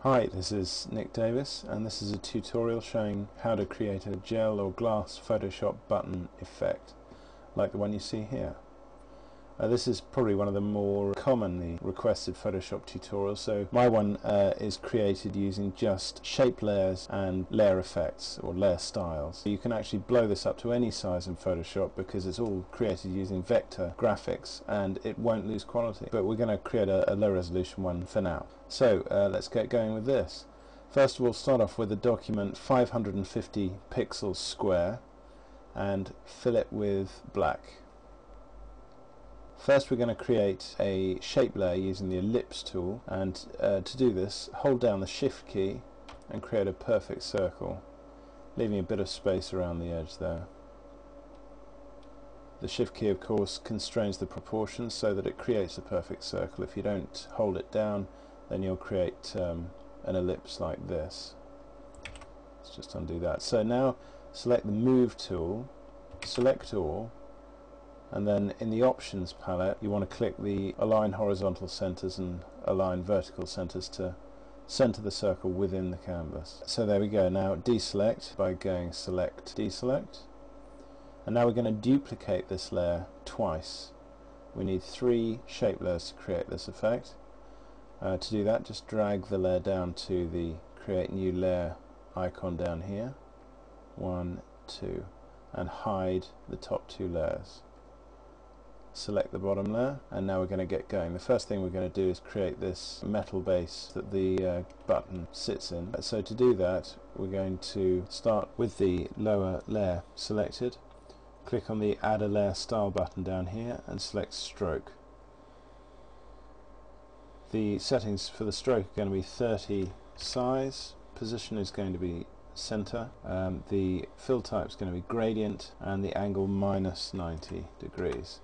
Hi, this is Nick Davis, and this is a tutorial showing how to create a gel or glass Photoshop button effect like the one you see here. This is probably one of the more commonly requested Photoshop tutorials, so my one is created using just shape layers and layer effects or layer styles. You can actually blow this up to any size in Photoshop because it's all created using vector graphics and it won't lose quality. But we're going to create a low resolution one for now. So let's get going with this. First of all, start off with a document 550 pixels square and fill it with black. First we're going to create a shape layer using the ellipse tool, and to do this hold down the shift key and create a perfect circle, leaving a bit of space around the edge there. The shift key of course constrains the proportions so that it creates a perfect circle. If you don't hold it down then you'll create an ellipse like this. Let's just undo that. So now select the move tool, select all, and then in the options palette you want to click the align horizontal centers and align vertical centers to center the circle within the canvas. So there we go. Now deselect by going select, deselect, and now we're going to duplicate this layer twice. We need 3 shape layers to create this effect. To do that, just drag the layer down to the create new layer icon down here, 1, 2, and hide the top 2 layers. Select the bottom layer, and now we're going to get going. The first thing we're going to do is create this metal base that the button sits in. So to do that we're going to start with the lower layer selected, click on the add a layer style button down here and select stroke. The settings for the stroke are going to be 30 size, position is going to be center, the fill type is going to be gradient, and the angle minus 90 degrees.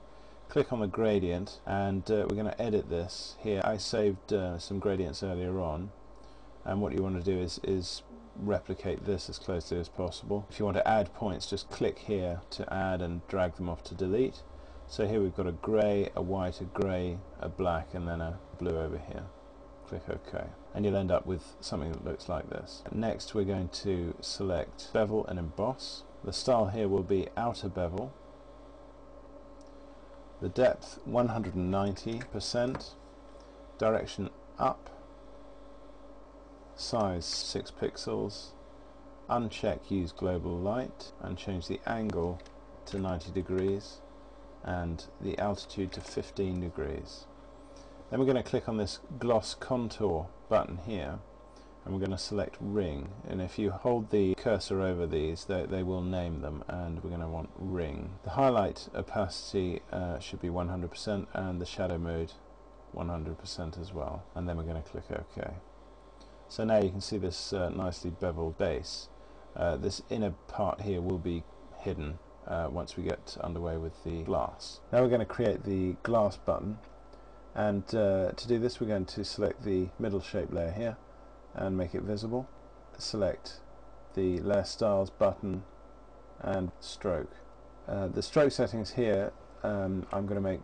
Click on the gradient, and we're going to edit this here. I saved some gradients earlier on, and what you want to do is replicate this as closely as possible. If you want to add points, just click here to add and drag them off to delete. So here we've got a grey, a white, a grey, a black, and then a blue over here. Click OK, and you'll end up with something that looks like this. Next we're going to select bevel and emboss. The style here will be outer bevel. The depth 190%, direction up, size 6 pixels, uncheck use global light, and change the angle to 90 degrees and the altitude to 15 degrees. Then we're going to click on this gloss contour button here, and we're going to select ring, and if you hold the cursor over these they will name them, and we're going to want ring. The highlight opacity should be 100% and the shadow mode 100% as well, and then we're going to click OK. So now you can see this nicely beveled base. This inner part here will be hidden once we get underway with the glass. Now we're going to create the glass button, and to do this we're going to select the middle shape layer here and make it visible. Select the layer styles button and stroke. The stroke settings here I'm going to make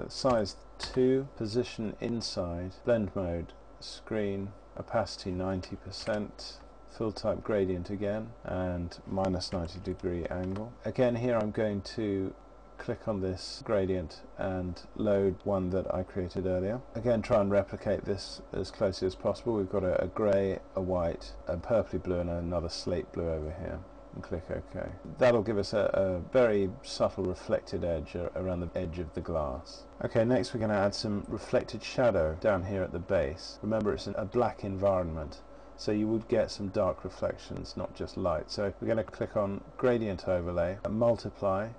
size 2, position inside, blend mode screen, opacity 90%, fill type gradient again, and minus 90 degree angle. Again here I'm going to click on this gradient and load one that I created earlier. Again try and replicate this as closely as possible. We've got a grey, a white, a purpley blue, and another slate blue over here, and click OK. That'll give us a very subtle reflected edge around the edge of the glass. Okay, next we're going to add some reflected shadow down here at the base. Remember it's a black environment, so you would get some dark reflections, not just light. So we're going to click on gradient overlay and multiply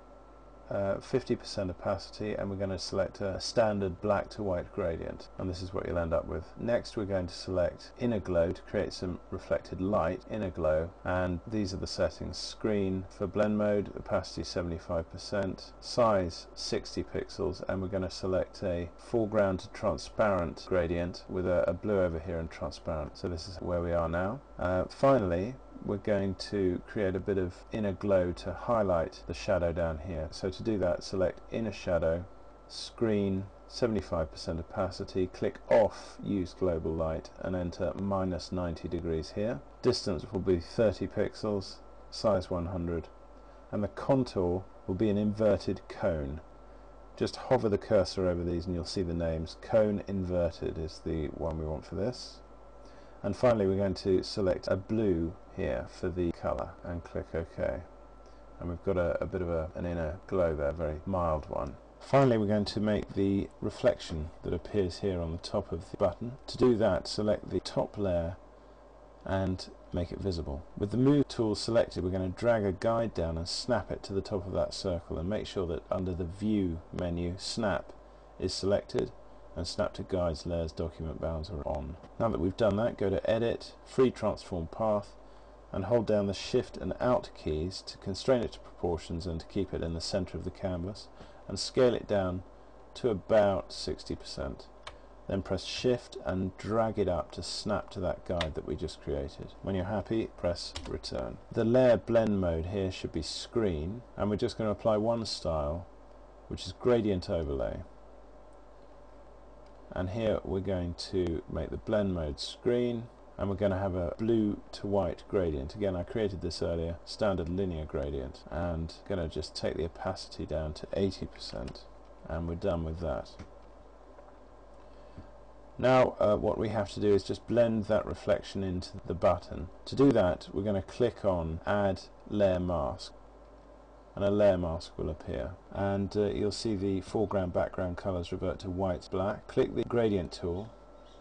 50% opacity, and we're going to select a standard black to white gradient, and this is what you'll end up with. Next we're going to select inner glow to create some reflected light, inner glow, and these are the settings. Screen for blend mode, opacity 75%, size 60 pixels, and we're going to select a foreground to transparent gradient with a blue over here and transparent. So this is where we are now. Finally we're going to create a bit of inner glow to highlight the shadow down here. So to do that, select inner shadow, screen, 75% opacity, click off use global light and enter minus 90 degrees here. Distance will be 30 pixels, size 100, and the contour will be an inverted cone. Just hover the cursor over these and you'll see the names. Cone inverted is the one we want for this. And finally we're going to select a blue here for the colour and click OK. And we've got a bit of an inner glow there, a very mild one. Finally we're going to make the reflection that appears here on the top of the button. To do that, select the top layer and make it visible. With the move tool selected, we're going to drag a guide down and snap it to the top of that circle, and make sure that under the view menu, snap is selected and snap to guides, layers, document bounds are on. Now that we've done that, go to edit, free transform path, and hold down the shift and alt keys to constrain it to proportions and to keep it in the center of the canvas, and scale it down to about 60%. Then press shift and drag it up to snap to that guide that we just created. When you're happy, press return. The layer blend mode here should be screen, and we're just going to apply one style, which is gradient overlay. And here we're going to make the blend mode screen, and we're going to have a blue to white gradient. Again, I created this earlier, standard linear gradient, and going to just take the opacity down to 80%, and we're done with that. Now what we have to do is just blend that reflection into the button. To do that, we're going to click on Add Layer Mask, and a layer mask will appear, and you'll see the foreground background colours revert to white, black. Click the gradient tool,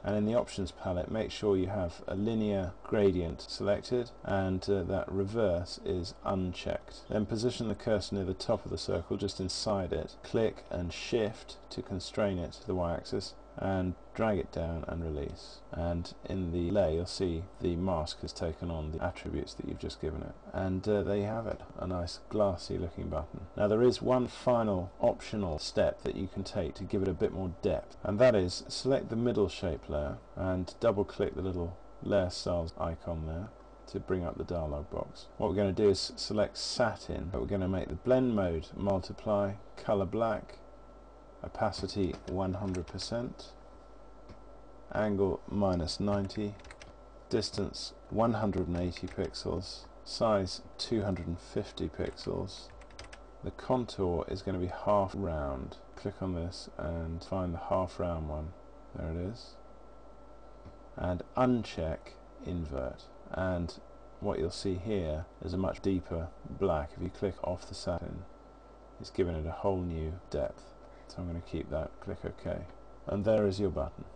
and in the options palette make sure you have a linear gradient selected and that reverse is unchecked. Then position the cursor near the top of the circle, just inside it. Click and shift to constrain it to the y-axis, and drag it down and release, and in the layer you'll see the mask has taken on the attributes that you've just given it, and there you have it, a nice glassy looking button. Now there is one final optional step that you can take to give it a bit more depth, and that is select the middle shape layer and double click the little layer styles icon there to bring up the dialog box. What we're going to do is select satin, but we're going to make the blend mode multiply, color black, opacity 100%, angle minus 90, distance 180 pixels, size 250 pixels. The contour is going to be half round. Click on this and find the half round one. There it is. And uncheck invert. And what you'll see here is a much deeper black. If you click off the satin, it's given it a whole new depth. So I'm going to keep that, click OK. And there is your button.